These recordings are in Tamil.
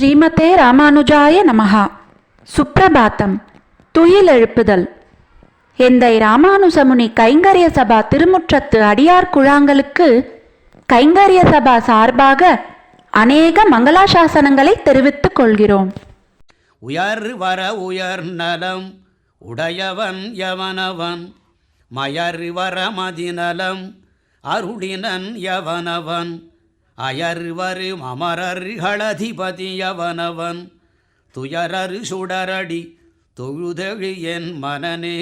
ஸ்ரீமதே ராமானுஜாய நமஹா. சுப்ரபாத்தம். துயிலெழுப்புதல். எந்தை ராமானுஜமுனி கைங்கரிய சபா திருமுற்றத்து அடியார் குழாங்களுக்கு கைங்கரிய சபா சார்பாக அநேக மங்களாசாசனங்களை தெரிவித்துக் கொள்கிறோம். உயர் வர உயர் நலம் உடையவன் யவனவன், மயர் வர மதிநலம் அருளினன் யவனவன், அயர்வரு அமரர்களதிபதியவனவன், துயரரு சுடரடி தொழுதெழு என் மனனே.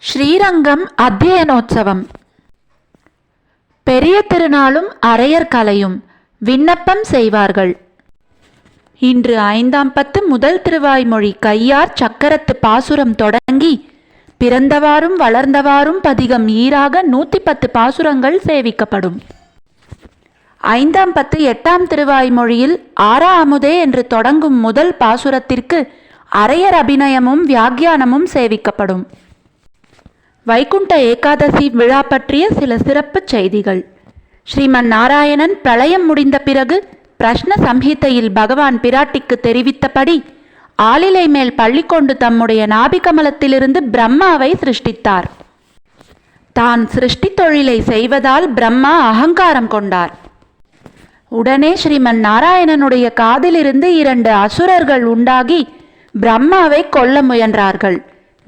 ஸ்ரீரங்கம் அத்தியனோத்சவம். பெரிய திருநாளும் அரையர் கலையும் விண்ணப்பம் செய்வார்கள். இன்று 5ஆம் பத்து முதல் திருவாய்மொழி கையார் சக்கரத்து பாசுரம் தொடங்கி பிறந்தவாறும் வளர்ந்தவாறும் பதிகம் ஈராக 110 பாசுரங்கள் சேவிக்கப்படும். 5ஆம் பத்து 8ஆம் திருவாய்மொழியில் ஆரா அமுதே என்று தொடங்கும் முதல் பாசுரத்திற்கு அரையர் அபிநயமும் வியாக்கியானமும் சேவிக்கப்படும். வைகுண்ட ஏகாதசி விழா பற்றிய சில சிறப்பு செய்திகள். ஸ்ரீமன் நாராயணன் பிரளயம் முடிந்த பிறகு பிரஷ்ன சம்ஹிதையில் பகவான் பிராட்டிக்கு தெரிவித்தபடி ஆளிலை மேல் பள்ளி கொண்டு தம்முடைய நாபிகமலத்திலிருந்து பிரம்மாவை சிருஷ்டித்தார். தான் சிருஷ்டி தொழிலை செய்வதால் பிரம்மா அகங்காரம் கொண்டார். உடனே ஸ்ரீமன் நாராயணனுடைய காதிலிருந்து 2 அசுரர்கள் உண்டாகி பிரம்மாவை கொல்ல முயன்றார்கள்.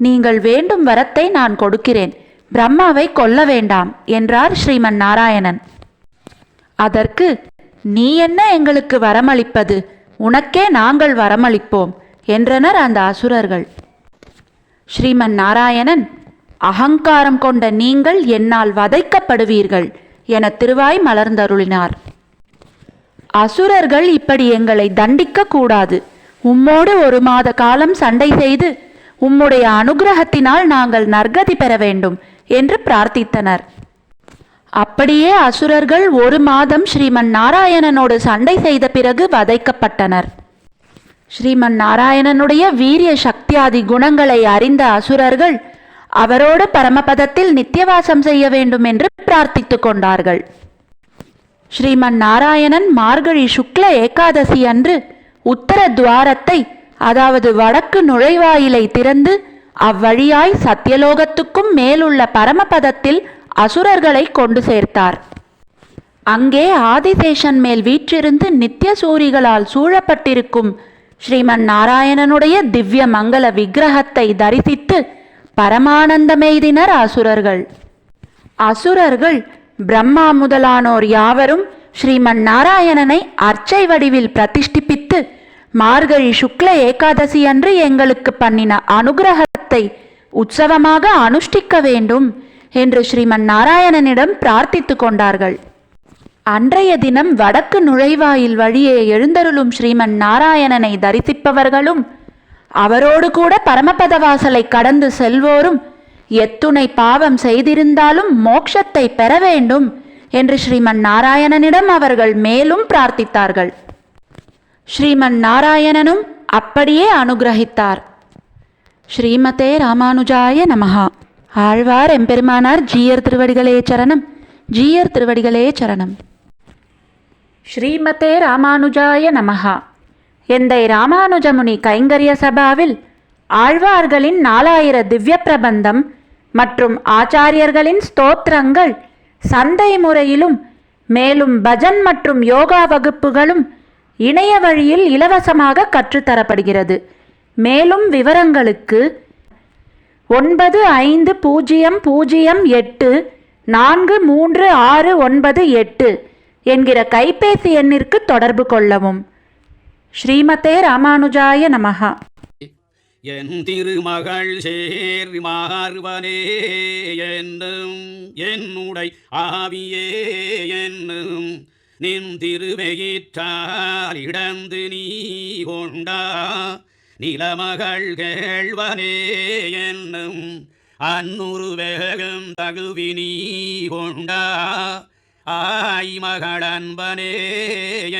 நீங்கள் வேண்டும் வரத்தை நான் கொடுக்கிறேன், பிரம்மாவை கொல்ல வேண்டாம் என்றார் ஸ்ரீமன் நாராயணன். அதற்கு, நீ என்ன எங்களுக்கு வரமளிப்பது, உனக்கே நாங்கள் வரமளிப்போம் என்றனர் அந்த அசுரர்கள். ஸ்ரீமன் நாராயணன், அகங்காரம் கொண்ட நீங்கள் என்னால் வதைக்கப்படுவீர்கள் என திருவாய் மலர்ந்தருளினார். அசுரர்கள் இப்படி எங்களை தண்டிக்க கூடாது, உம்மோடு 1 மாத காலம் சண்டை செய்து உம்முடைய அனுகிரகத்தினால் நாங்கள் நற்கதி பெற வேண்டும் என்று பிரார்த்தித்தனர். அப்படியே அசுரர்கள் 1 மாதம் ஸ்ரீமன் நாராயணனோடு சண்டை செய்த பிறகு வதைக்கப்பட்டனர். ஸ்ரீமன் நாராயணனுடைய வீரிய சக்தியாதி குணங்களை அறிந்த அசுரர்கள் அவரோடு பரமபதத்தில் நித்தியவாசம் செய்ய வேண்டும் என்று பிரார்த்தித்து கொண்டார்கள். ஸ்ரீமன் நாராயணன் மார்கழி சுக்ல ஏகாதசி அன்று உத்தர துவாரத்தை, அதாவது வடக்கு நுழைவாயிலை திறந்து அவ்வழியாய் சத்தியலோகத்துக்கும் மேலுள்ள பரமபதத்தில் அசுரர்களை கொண்டு சேர்த்தார். அங்கே ஆதிசேஷன் மேல் வீற்றிருந்து நித்திய சூரிகளால் சூழப்பட்டிருக்கும் ஸ்ரீமன் நாராயணனுடைய திவ்ய மங்கள விக்கிரகத்தை தரிசித்து பரமானந்தமெய்தினர் அசுரர்கள். அசுரர்கள் பிரம்மா முதலானோர் யாவரும் ஸ்ரீமன் நாராயணனை அர்ச்சை வடிவில் பிரதிஷ்டிப்பித்து மார்கழி சுக்ல ஏகாதசி அன்று எங்களுக்கு பண்ணின அனுகிரகத்தை உற்சவமாக அனுஷ்டிக்க வேண்டும் என்று ஸ்ரீமன் நாராயணனிடம் பிரார்த்தித்து கொண்டார்கள். அன்றைய தினம் வடக்கு நுழைவாயில் வழியே எழுந்தருளும் ஸ்ரீமன் நாராயணனை தரிசிப்பவர்களும் அவரோடு கூட பரமபத வாசலை கடந்து செல்வோரும் எத்துணை பாவம் செய்திருந்தாலும் மோட்சத்தை பெற வேண்டும் என்று ஸ்ரீமன் நாராயணனிடம் அவர்கள் மேலும் பிரார்த்தித்தார்கள். ஸ்ரீமன் நாராயணனும் அப்படியே அனுகிரகித்தார். ஸ்ரீமதே ராமானுஜாய நமஹா. ஆழ்வார் எம்பெருமானார் ஜீயர் திருவடிகளே சரணம், ஜீயர் திருவடிகளே சரணம். ஸ்ரீமதே ராமானுஜாய நமஹா. எந்தை ராமானுஜமுனி கைங்கரிய சபாவில் ஆழ்வார்களின் 4000 திவ்ய பிரபந்தம் மற்றும் ஆச்சாரியர்களின் ஸ்தோத்திரங்கள் சந்தை முறையிலும் மேலும் பஜன் மற்றும் யோகா வகுப்புகளும் இணைய வழியில் இலவசமாக கற்றுத்தரப்படுகிறது. மேலும் விவரங்களுக்கு 9508436698 என்கிற கைபேசி எண்ணிற்கு தொடர்பு கொள்ளவும். ஸ்ரீமதே ராமானுஜாய நமஹா. என் திருமகள் சேர் மார்வனே என்னும் என்னுடை ஆவியே என்னும் நின் திருவெயிற்றால் இடந்து நீ கொண்டா நிலமகள் கேள்வனே என்னும் அன்னுரு வேகம் தகுவி நீ கொண்டா ஆய் மகள் அன்பனே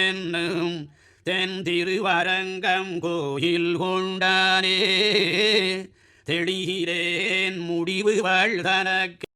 என்னும் தென் திருவரங்கம் கோயில் கொண்டானே தெளிகிறேன் முடிவு வாழ்தனக்கு